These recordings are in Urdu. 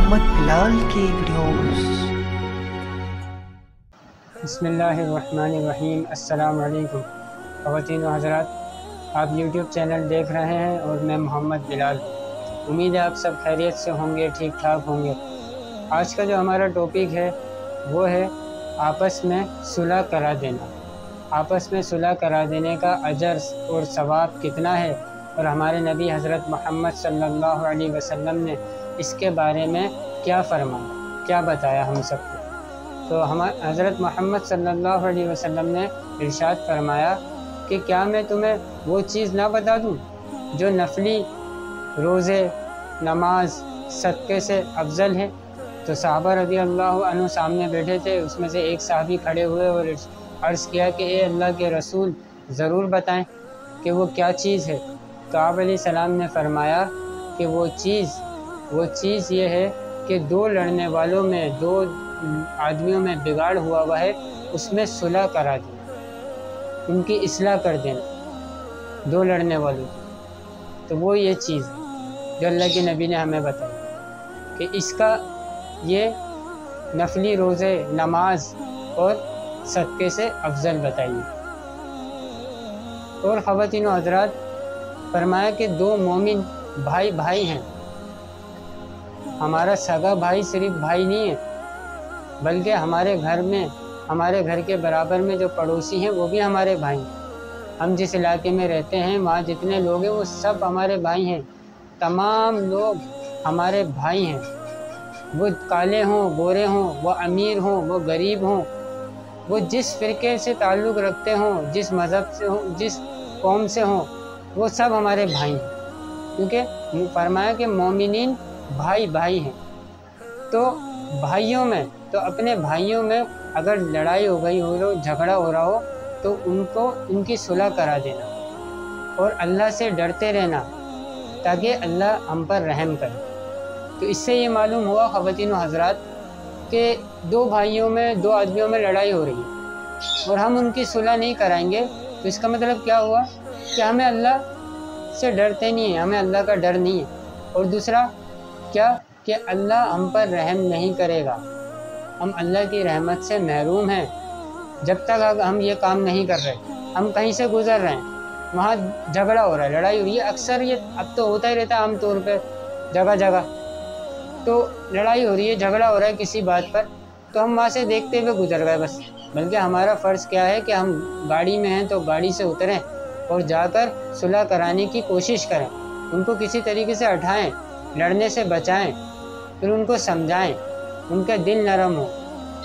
محمد بلال کی ویڈیوز۔ بسم اللہ الرحمن الرحیم۔ السلام علیکم خواتین و حضرات، آپ یوٹیوب چینل دیکھ رہے ہیں اور میں محمد بلال ہوں۔ امید ہے آپ سب خیریت سے ہوں گے، ٹھیک ٹھاک ہوں گے۔ آج کا جو ہمارا ٹاپک ہے وہ ہے آپس میں صلح کرا دینا۔ آپس میں صلح کرا دینے کا اجر اور ثواب کتنا ہے، اور ہمارے نبی حضرت محمد صلی اللہ علیہ وسلم نے اس کے بارے میں کیا فرمایا، کیا بتایا ہم سب کو۔ تو حضرت محمد صلی اللہ علیہ وسلم نے ارشاد فرمایا کہ کیا میں تمہیں وہ چیز نہ بتا دوں جو نفلی روزے، نماز، صدقے سے افضل ہے؟ تو صحابہ رضی اللہ عنہ سامنے بیٹھے تھے، اس میں سے ایک صحابی کھڑے ہوئے اور عرض کیا کہ اے اللہ کے رسول، ضرور بتائیں کہ وہ کیا چیز ہے۔ تو آپ علیہ السلام نے فرمایا کہ وہ چیز یہ ہے کہ دو لڑنے والوں میں، دو آدمیوں میں بگاڑ ہوا ہے، اس میں صلح کرا دینا، ان کی اصلاح کر دینا دو لڑنے والوں کی۔ تو وہ یہ چیز ہے جو اللہ کے نبی نے ہمیں بتائی کہ اس کا یہ نفلی روزے، نماز اور صدقے سے افضل بتائیے۔ اور خواتین و حضرات، فرمایا کہ دو مومن بھائی ہیں۔ ہمارا سگا بھائی صرف بھائی نہیں ہے، بلکہ ہمارے گھر میں، ہمارے گھر کے برابر میں جو پڑوسی ہیں وہ بھی ہمارے بھائی ہیں۔ ہم جس علاقے میں رہتے ہیں وہاں جتنے لوگ ہیں وہ سب ہمارے بھائی ہیں، تمام لوگ ہمارے بھائی ہیں۔ وہ کالے ہوں، گورے ہوں، وہ امیر ہوں، وہ غریب ہوں، وہ جس فرقے سے تعلق رکھتے ہوں، جس مذہب سے ہوں، جس قوم سے ہوں، وہ سب ہمارے بھائی ہیں، کیونکہ فرمایا کہ مومنین بھائی ہیں۔ تو بھائیوں میں، تو اپنے بھائیوں میں اگر لڑائی ہو گئی ہو، جھگڑا ہو رہا ہو، تو ان کی صلح کرا دینا اور اللہ سے ڈرتے رہنا تاکہ اللہ ہم پر رحم کرے۔ تو اس سے یہ معلوم ہوا خواتین و حضرات کہ دو بھائیوں میں، دو آدمیوں میں لڑائی ہو رہی ہے اور ہم ان کی صلح نہیں کرائیں گے، تو اس کا مطلب کیا ہوا کہ ہمیں اللہ سے ڈرتے نہیں ہیں، ہمیں اللہ کا ڈر نہیں ہے۔ اور دوسرا کیا کہ اللہ ہم پر رحم نہیں کرے گا، ہم اللہ کی رحمت سے محروم ہیں جب تک ہم یہ کام نہیں کر رہے۔ ہم کہیں سے گزر رہے ہیں، وہاں جھگڑا ہو رہا ہے، لڑائی ہو رہی ہے، اکثر یہ اب تو ہوتا ہی رہتا ہے عام طور پہ جگہ جگہ، تو لڑائی ہو رہی ہے، جھگڑا ہو رہا ہے کسی بات پر، تو ہم وہاں سے دیکھتے ہوئے گزر گئے بس۔ بلکہ ہمارا فرض کیا ہے کہ ہم گاڑی میں ہیں تو گاڑی سے اتریں اور جا کر صلح کرانے کی کوشش کریں، ان کو کسی طریقے سے ہٹائیں، لڑنے سے بچائیں، پھر ان کو سمجھائیں، ان کا دل نرم ہو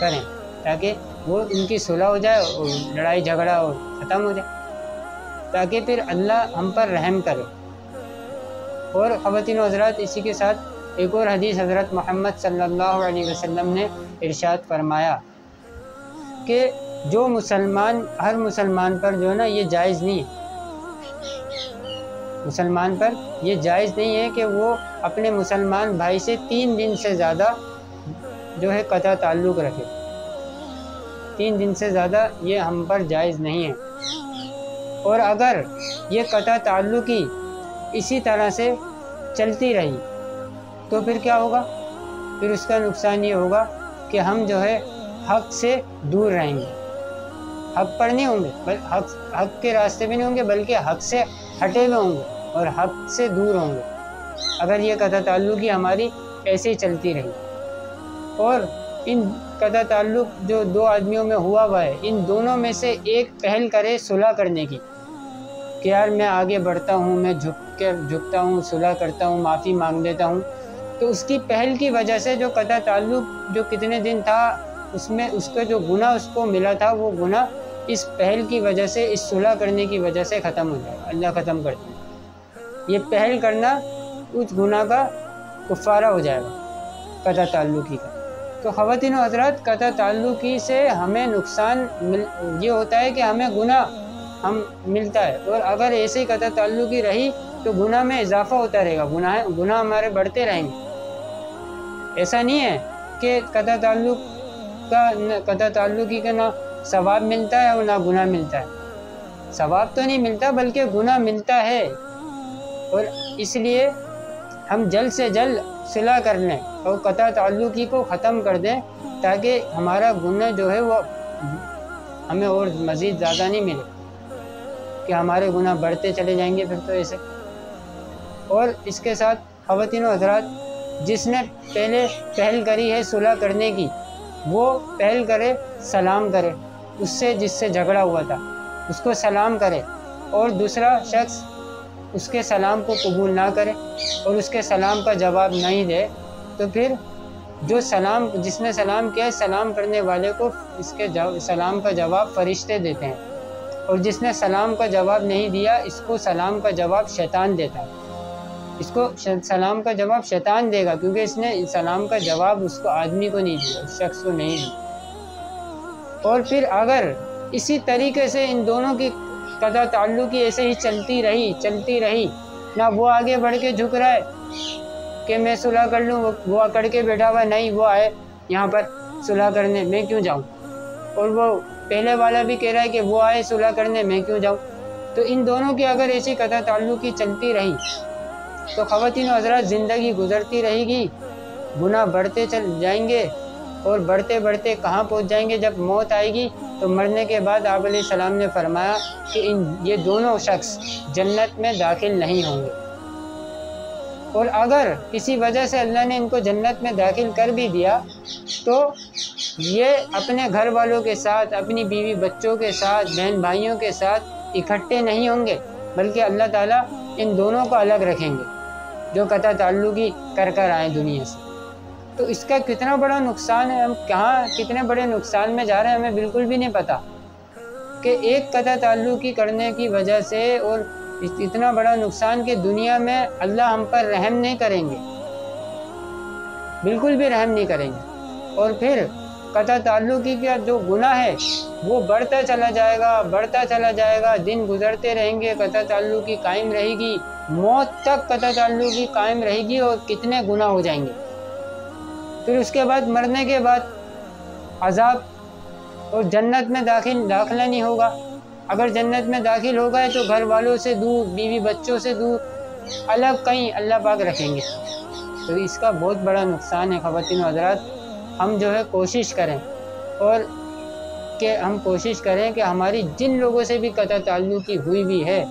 کریں تاکہ وہ ان کی صلح ہو جائے اور لڑائی جھگڑا اور ختم ہو جائے، تاکہ پھر اللہ ہم پر رحم کرے۔ اور خواتین و حضرات، اسی کے ساتھ ایک اور حدیث حضرت محمد صلی اللہ علیہ وسلم نے ارشاد فرمایا کہ جو مسلمان، ہر مسلمان پر جو ہے نا یہ جائز نہیں ہے، مسلمان پر یہ جائز نہیں ہے کہ وہ اپنے مسلمان بھائی سے 3 دن سے زیادہ جو ہے قطع تعلق رکھے۔ 3 دن سے زیادہ یہ ہم پر جائز نہیں ہے۔ اور اگر یہ قطع تعلقی اسی طرح سے چلتی رہی تو پھر کیا ہوگا؟ پھر اس کا نقصان یہ ہوگا کہ ہم جو ہے حق سے دور رہیں گے، حق پر نہیں ہوں گے، حق کے راستے بھی نہیں ہوں گے، بلکہ حق سے ہٹے ہوئے ہوں گے اور حق سے دور ہوں گے اگر یہ قطع تعلقی ہماری ایسے ہی چلتی رہی۔ اور ان قطع تعلق جو دو آدمیوں میں ہوا ہے، ان دونوں میں سے ایک پہل کرے صلح کرنے کی کہ یار میں آگے بڑھتا ہوں، میں جھکتا ہوں، صلح کرتا ہوں، معافی مانگ لیتا ہوں، تو اس کی پہل کی وجہ سے جو قطع تعلق جو کتنے دن تھا، اس میں اس کا جو گناہ اس کو ملا تھا، وہ گناہ اس پہل کی وجہ سے، اس صلح کرنے کی وجہ سے ختم ہو جائے گا، اللہ ختم کر دے گا۔ یہ پہل کرنا اس گناہ کا کفارہ ہو جائے گا قطع تعلقی کا۔ تو خواتین و حضرات، قطع تعلقی سے ہمیں نقصان یہ ہوتا ہے کہ ہمیں گناہ ملتا ہے، اور اگر ایسے ہی قطع تعلقی رہی تو گناہ میں اضافہ ہوتا رہے گا، گناہ ہمارے بڑھتے رہیں گے۔ ایسا نہیں ہے کہ قطع تعلقی کا نہ ثواب ملتا ہے اور نہ گناہ ملتا ہے، ثواب تو نہیں ملتا بلکہ گناہ ملتا ہے۔ اور اس لیے ہم جلد سے جلد صلح کر لیں اور قطع تعلقی کو ختم کر دیں، تاکہ ہمارا گناہ جو ہے وہ ہمیں اور مزید زیادہ نہیں ملے کہ ہمارے گناہ بڑھتے چلے جائیں گے پھر تو ایسے۔ اور اس کے ساتھ خواتین و حضرات، جس نے پہل کری ہے صلح کرنے کی، وہ پہل کرے، سلام کرے اس سے جس سے جھگڑا ہوا تھا، اس کو سلام کرے، اور دوسرا شخص اس کے سلام کو قبول نہ کرے اور اس کے سلام کا جواب نہیں دے، تو پھر جس نے سلام کیا ہے، سلام کرنے والے کو اس کے سلام کا جواب فرشتے دیتے ہیں، اور جس نے سلام کا جواب نہیں دیا، اس کو سلام کا جواب شیطان دیتا ہے۔ اس کو سلام کا جواب شیطان دے گا، کیونکہ اس نے سلام کا جواب اس کو آدمی کو نہیں دیا، اس شخص کو نہیں دیا۔ اور پھر اگر اسی طریقے سے ان دونوں کی قطع تعلقی ایسے ہی چلتی رہی، نہ وہ آگے بڑھ کے جھک رہا ہے کہ میں صلح کر لوں، وہ اکڑ کے بیٹھا ہوا ہے، نہیں وہ آئے یہاں پر صلح کرنے، میں کیوں جاؤں، اور وہ پہلے والا بھی کہہ رہا ہے کہ وہ آئے صلح کرنے، میں کیوں جاؤں، تو ان دونوں کی اگر ایسی قطع تعلقی چلتی رہی تو خواتین و حضرات زندگی گزرتی رہے گی، گناہ بڑھتے چل جائیں گے، اور بڑھتے بڑھتے کہاں پہنچ جائیں گے، جب موت آئے گی تو مرنے کے بعد آپ علیہ السلام نے فرمایا کہ یہ دونوں شخص جنت میں داخل نہیں ہوں گے۔ اور اگر کسی وجہ سے اللہ نے ان کو جنت میں داخل کر بھی دیا تو یہ اپنے گھر والوں کے ساتھ، اپنی بیوی بچوں کے ساتھ، بہن بھائیوں کے ساتھ اکٹھے نہیں ہوں گے، بلکہ اللہ تعالیٰ ان دونوں کو الگ رکھیں گے جو قطع تعلقی کر آئیں دنیا سے۔ تو اس کا کتنا بڑا نقصان ہے، ہم کتنے بڑے نقصان میں جا رہے ہیں ہمیں بالکل بھی نہیں پتہ کہ ایک قطع تعلقی کرنے کی وجہ سے، اور اتنا بڑا نقصان کہ دنیا میں اللہ ہم پر رحم نہیں کریں گے، بالکل بھی رحم نہیں کریں گے، اور پھر قطع تعلقی کا جو گناہ ہے وہ بڑھتا چلا جائے گا، دن گزرتے رہیں گے، قطع تعلقی قائم رہے گی، موت تک قطع تعلقی قائم رہے گی، اور کتنے گناہ ہو جائیں گے۔ پھر اس کے بعد مرنے کے بعد عذاب، اور جنت میں داخلہ نہیں ہوگا۔ اگر جنت میں داخل ہو گئے تو گھر والوں سے دور، بیوی بچوں سے دور، الگ کہیں اللہ پاک رکھیں گے۔ تو اس کا بہت بڑا نقصان ہے خواتین و حضرات۔ ہم جو ہے کوشش کریں، اور کہ ہم کوشش کریں کہ ہماری جن لوگوں سے بھی قطع تعلقی ہوئی بھی ہے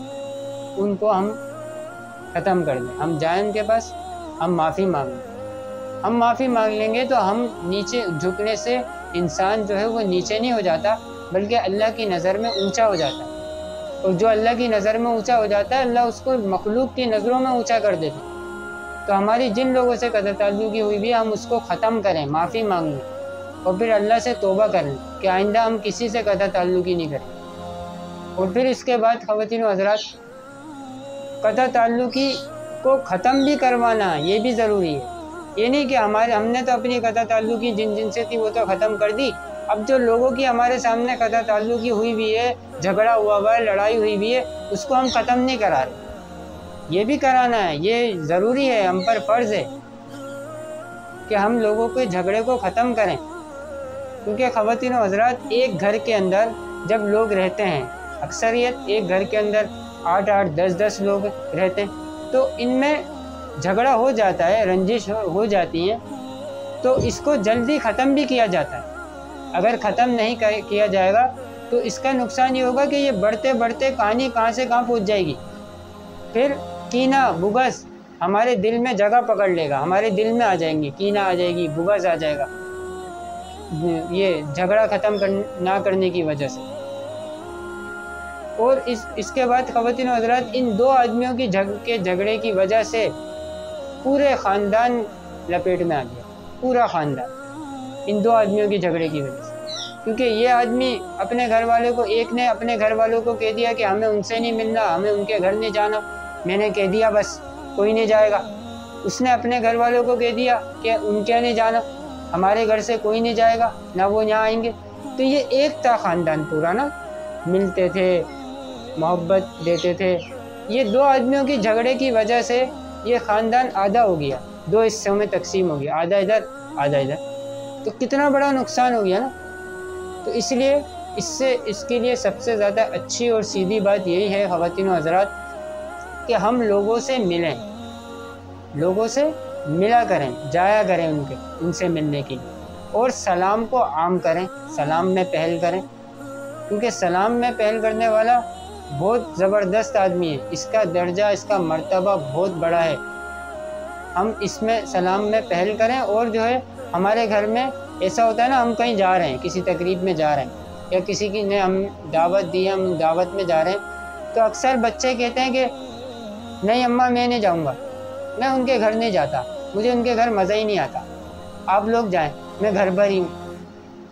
ان کو ہم ختم کر دیں، ہم جائیں ان کے پاس، ہم معافی مانگیں۔ ہم معافی مانگ لیں گے تو ہم نیچے جھکنے سے انسان جو ہے وہ نیچے نہیں ہو جاتا، بلکہ اللہ کی نظر میں اونچا ہو جاتا ہے، اور جو اللہ کی نظر میں اونچا ہو جاتا ہے اللہ اس کو مخلوق کی نظروں میں اونچا کر دیتا ہے۔ تو ہماری جن لوگوں سے قطع تعلقی ہوئی بھی ہے ہم اس کو ختم کریں، معافی مانگ لیں، اور پھر اللہ سے توبہ کر لیں کہ آئندہ ہم کسی سے قطع تعلقی نہیں کریں۔ اور پھر اس کے بعد خواتین و حضرات، قطع تعلقی کو ختم بھی کروانا یہ بھی ضروری ہے۔ یہ نہیں کہ ہم نے تو اپنی قطع تعلقی جن سے تھی وہ تو ختم کر دی، اب جو لوگوں کی ہمارے سامنے قطع تعلقی ہوئی بھی ہے، جھگڑا ہوا ہے، لڑائی ہوئی بھی ہے، اس کو ہم ختم نہیں کرا رہے، یہ بھی کرانا ہے، یہ ضروری ہے، ہم پر فرض ہے کہ ہم لوگوں کے جھگڑے کو ختم کریں۔ کیونکہ خواتین و حضرات، ایک گھر کے اندر جب لوگ رہتے ہیں، اکثریت ایک گھر کے اندر 8 10 لوگ رہتے ہیں، تو ان میں جھگڑا ہو جاتا ہے، رنجش ہو جاتی ہیں، تو اس کو جلدی ختم بھی کیا جاتا ہے۔ اگر ختم نہیں کیا جائے گا تو اس کا نقصان یہ ہوگا کہ یہ بڑھتے بڑھتے کہانی کہاں سے کہاں پہنچ جائے گی، پھر کینہ بغض ہمارے دل میں جگہ پکڑ لے گا، ہمارے دل میں آ جائیں گے، کینہ آ جائے گی، بغض آ جائے گا، یہ جھگڑا ختم نہ کرنے کی وجہ سے۔ اور اس کے بعد خواتین و حضرات، ان دو آدمیوں کے جھگڑے کی وجہ سے پورے خاندان لپیٹ میں آ گیا، پورا خاندان، ان دو آدمیوں کے جھگڑے کی وجہ سے۔ کیونکہ یہ آدمی اپنے گھر والوں کو، ایک نے اپنے گھر والوں کو کہہ دیا کہ ہمیں ان سے نہیں ملنا، ہمیں ان کے گھر نہیں جانا، میں نے کہہ دیا بس کوئی نہیں جائے گا۔ اس نے اپنے گھر والوں کو کہہ دیا کہ ان کے نہیں جانا، ہمارے گھر سے کوئی نہیں جائے گا، نہ وہ یہاں آئیں گے۔ تو یہ ایک تھا خاندان پورا نا، ملتے تھے، محبت دیتے تھے۔ یہ دو آدمیوں کی جھگڑے کی وجہ سے یہ خاندان آدھا ہو گیا، دو حصوں میں تقسیم ہو گیا، آدھا ادھر آدھا ادھر، تو کتنا بڑا نقصان ہو گیا نا۔ تو اس لیے اس کے لیے سب سے زیادہ اچھی اور سیدھی بات یہی ہے خواتین و حضرات کہ ہم لوگوں سے ملیں، لوگوں سے ملا کریں، جایا کریں ان سے ملنے کی، اور سلام کو عام کریں، سلام میں پہل کریں، کیونکہ سلام میں پہل کرنے والا بہت زبردست آدمی ہے، اس کا درجہ، اس کا مرتبہ بہت بڑا ہے۔ ہم اس میں سلام میں پہل کریں، اور جو ہے ہمارے گھر میں ایسا ہوتا ہے نا، ہم کہیں جا رہے ہیں، کسی تقریب میں جا رہے ہیں، یا کسی کی نے ہم دعوت دی ہے، ہم دعوت میں جا رہے ہیں، تو اکثر بچے کہتے ہیں کہ نہیں اماں میں نہیں جاؤں گا، میں ان کے گھر نہیں جاتا، مجھے ان کے گھر مزہ ہی نہیں آتا، آپ لوگ جائیں، میں گھر پر ہی ہوں۔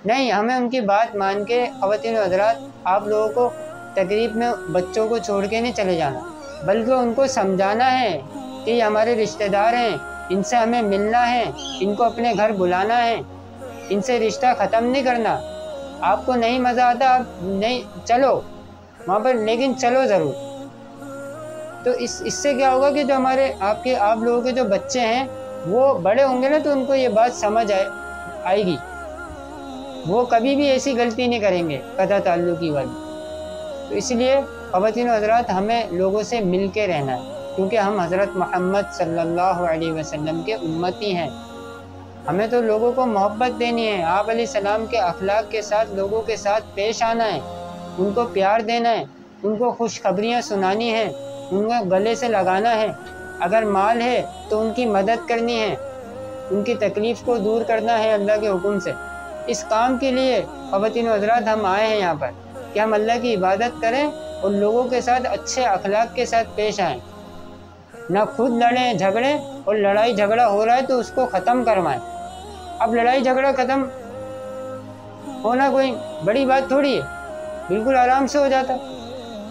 نہیں، ہمیں ان کی بات مان کے خواتین و حضرات، آپ لوگوں کو تقریب میں بچوں کو چھوڑ کے نہیں چلے جانا، بلکہ ان کو سمجھانا ہے کہ یہ ہمارے رشتہ دار ہیں، ان سے ہمیں ملنا ہے، ان کو اپنے گھر بلانا ہے، ان سے رشتہ ختم نہیں کرنا۔ آپ کو نہیں مزہ آتا، آپ نہیں چلو وہاں پر، لیکن چلو ضرور۔ تو اس سے کیا ہوگا کہ جو آپ لوگوں کے جو بچے ہیں وہ بڑے ہوں گے نا، تو ان کو یہ بات سمجھ آئے گی، وہ کبھی بھی ایسی غلطی نہیں کریں گے قطع تعلقی والی۔ تو اس لیے خواتین و حضرات، ہمیں لوگوں سے مل کے رہنا ہے، کیونکہ ہم حضرت محمد صلی اللہ علیہ وسلم کے امتی ہیں، ہمیں تو لوگوں کو محبت دینی ہے، آپ علیہ السلام کے اخلاق کے ساتھ لوگوں کے ساتھ پیش آنا ہے، ان کو پیار دینا ہے، ان کو خوشخبریاں سنانی ہیں، ان کو گلے سے لگانا ہے، اگر مال ہے تو ان کی مدد کرنی ہے، ان کی تکلیف کو دور کرنا ہے اللہ کے حکم سے۔ اس کام کے لیے خواتین و حضرات ہم آئے ہیں یہاں پر، کہ ہم اللہ کی عبادت کریں اور لوگوں کے ساتھ اچھے اخلاق کے ساتھ پیش آئیں، نہ خود لڑیں جھگڑیں، اور لڑائی جھگڑا ہو رہا ہے تو اس کو ختم کروائیں۔ اب لڑائی جھگڑا ختم ہونا کوئی بڑی بات تھوڑی ہے، بالکل آرام سے ہو جاتا۔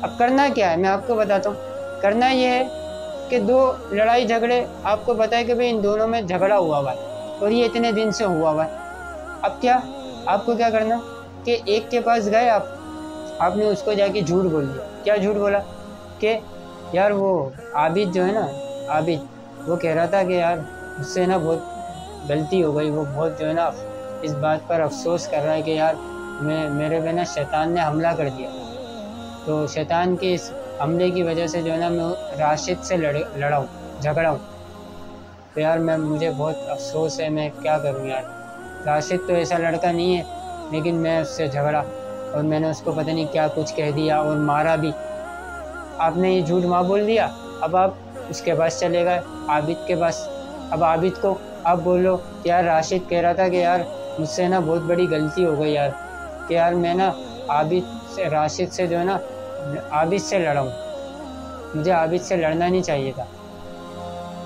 اب کرنا کیا ہے، میں آپ کو بتاتا ہوں۔ کرنا یہ ہے کہ دو لڑائی جھگڑے، آپ کو پتہ ہے کہ بھئی ان دونوں میں جھگڑا ہوا ہوا ہے، اور یہ اتنے دن سے ہوا ہوا ہے۔ اب کیا آپ کو کیا کرنا کہ ایک کے پاس گئے آپ نے اس کو جا کے جھوٹ بول دیا۔ کیا جھوٹ بولا کہ یار وہ عابد جو ہے نا، عابد وہ کہہ رہا تھا کہ یار اس سے نا بہت غلطی ہو گئی، وہ بہت جو ہے نا اس بات پر افسوس کر رہا ہے کہ یار میرے پہ نا شیطان نے حملہ کر دیا، تو شیطان کے اس حملے کی وجہ سے جو ہے نا میں راشد سے جھگڑا ہوں، تو یار مجھے بہت افسوس ہے، میں کیا کروں یار، راشد تو ایسا لڑکا نہیں ہے، لیکن میں اس سے جھگڑا، اور میں نے اس کو پتہ نہیں کیا کچھ کہہ دیا اور مارا بھی۔ آپ نے یہ جھوٹ ماں بول دیا، اب آپ اس کے پاس چلے گئے، عابد کے پاس۔ اب عابد کو آپ بولو کہ یار راشد کہہ رہا تھا کہ یار مجھ سے نا بہت بڑی غلطی ہو گئی یار، کہ یار میں نا راشد سے جو ہے نا عابد سے لڑا ہوں، مجھے عابد سے لڑنا نہیں چاہیے تھا،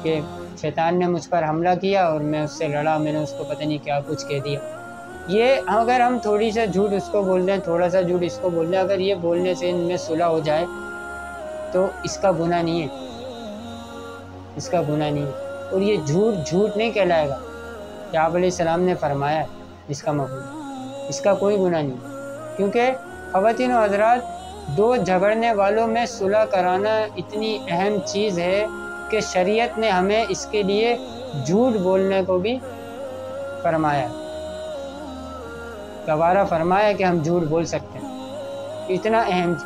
کہ شیطان نے مجھ پر حملہ کیا اور میں اس سے لڑا، میں نے اس کو پتہ نہیں کیا کچھ کہہ دیا۔ یہ اگر ہم تھوڑی سا جھوٹ اس کو بول دیں، تھوڑا سا جھوٹ اس کو بول دیں، اگر یہ بولنے سے ان میں صلح ہو جائے تو اس کا گناہ نہیں ہے، اس کا گناہ نہیں ہے، اور یہ جھوٹ نہیں کہلائے گا، کہ آپ علیہ السلام نے فرمایا ہے اس کا مفہوم، اس کا کوئی گناہ نہیں، کیونکہ خواتین و حضرات، دو جھگڑنے والوں میں صلح کرانا اتنی اہم چیز ہے کہ شریعت نے ہمیں اس کے لیے جھوٹ بولنے کو بھی فرمایا، گوارا فرمایا کہ ہم جھوٹ بول سکتے ہیں،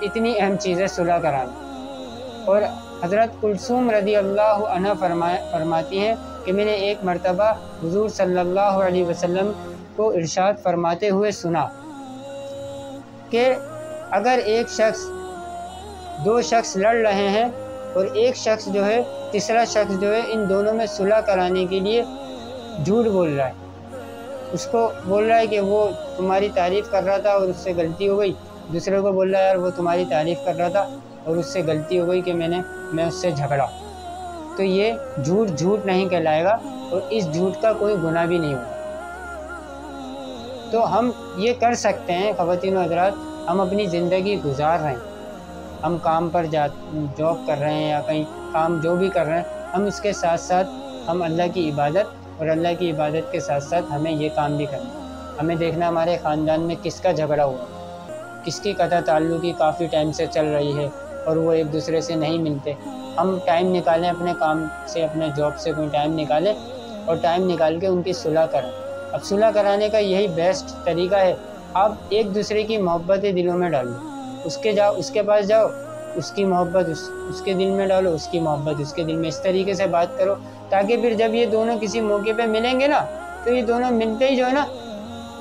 اتنی اہم چیز ہے صلح کرانا۔ اور حضرت کلثوم رضی اللہ عنہ فرماتی ہیں کہ میں نے ایک مرتبہ حضور صلی اللہ علیہ وسلم کو ارشاد فرماتے ہوئے سنا کہ اگر دو شخص لڑ رہے ہیں اور ایک شخص جو ہے، تیسرا شخص جو ہے، ان دونوں میں صلح کرانے کے لیے جھوٹ بول رہا ہے، اس کو بول رہا ہے کہ وہ تمہاری تعریف کر رہا تھا اور اس سے غلطی ہو گئی، دوسرے کو بول رہا ہے یار وہ تمہاری تعریف کر رہا تھا اور اس سے غلطی ہو گئی کہ میں اس سے جھگڑا، تو یہ جھوٹ نہیں کہلائے گا، اور اس جھوٹ کا کوئی گناہ بھی نہیں ہوگا۔ تو ہم یہ کر سکتے ہیں خواتین و حضرات، ہم اپنی زندگی گزار رہے ہیں، ہم کام پر جاب کر رہے ہیں یا کہیں کام جو بھی کر رہے ہیں، ہم اس کے ساتھ ساتھ ہم اللہ کی عبادت، اور اللہ کی عبادت کے ساتھ ساتھ ہمیں یہ کام بھی کرنا ہے، ہمیں دیکھنا ہمارے خاندان میں کس کا جھگڑا ہوا، کس کی قطع تعلقی کافی ٹائم سے چل رہی ہے اور وہ ایک دوسرے سے نہیں ملتے، ہم ٹائم نکالیں اپنے کام سے، اپنے جاب سے کوئی ٹائم نکالیں اور ٹائم نکال کے ان کی صلح کریں۔ اب صلح کرانے کا یہی بیسٹ طریقہ ہے، آپ ایک دوسرے کی محبتیں دلوں میں ڈالو، اس کے پاس جاؤ، اس کی محبت اس کے دل میں ڈالو، اس کی محبت اس کے دل میں، اس طریقے سے بات کرو تاکہ پھر جب یہ دونوں کسی موقع پہ ملیں گے نا تو یہ دونوں ملتے ہی جو ہے نا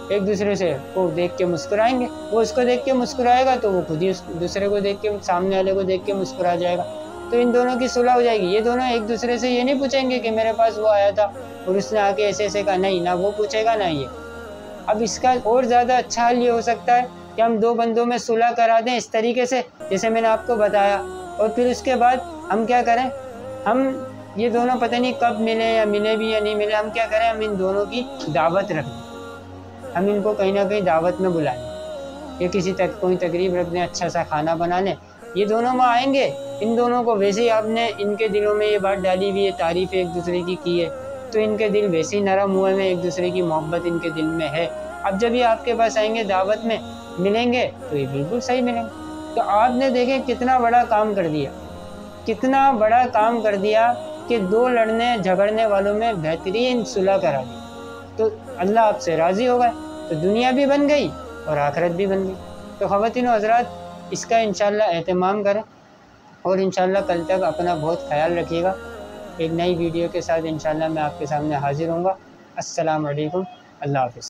ایک دوسرے سے کو دیکھ کے مسکرائیں گے. وہ اس کو دیکھ کے مسکرائے گا تو وہ خود ہی اس دوسرے کو دیکھ کے سامنے والے کو دیکھ کے مسکرا جائے گا. تو ان دونوں کی صلح ہو جائے گی. یہ دونوں ایک دوسرے سے یہ نہیں پوچھیں گے کہ میرے پاس وہ آیا تھا اور اس نے آ کے ایسے ایسے کہا, نہیں, نہ وہ پوچھے گا نہ یہ. اب اس کا اور زیادہ اچھا حل یہ ہو سکتا ہے کہ ہم دو بندوں میں صلح کرا دیں اس طریقے سے جیسے میں نے آپ کو بتایا, اور پھر اس کے بعد ہم کیا کریں, ہم یہ دونوں پتہ نہیں کب ملیں یا ملے بھی یا نہیں ملے, ہم کیا کریں, ہم ان دونوں کی دعوت رکھ دیں. ہم ان کو کہیں نہ کہیں دعوت میں بلائیں یا کسی تک کوئی تقریب رکھ دیں, اچھا سا کھانا بنا لیں. یہ دونوں وہاں آئیں گے, ان دونوں کو ویسے ہی آپ نے ان کے دلوں میں یہ بات ڈالی ہوئی ہے, تعریف ایک دوسرے کی ہے, تو ان کے دل ویسے ہی نرم ہوئے ہیں, ایک دوسرے کی محبت ان کے دل میں ہے. اب جب یہ آپ کے پاس آئیں گے دعوت میں ملیں گے تو یہ بالکل صحیح ملیں گے. تو آپ نے دیکھیں کتنا بڑا کام کر دیا, کتنا بڑا کام کر دیا کہ دو لڑنے جھگڑنے والوں میں بہترین صلح کرا دی. تو اللہ آپ سے راضی ہو گئے, تو دنیا بھی بن گئی اور آخرت بھی بن گئی. تو خواتین و حضرات اس کا انشاءاللہ اہتمام کریں اور انشاءاللہ کل تک اپنا بہت خیال رکھیے گا. ایک نئی ویڈیو کے ساتھ انشاءاللہ میں آپ کے سامنے حاضر ہوں گا. السلام علیکم, اللہ حافظ.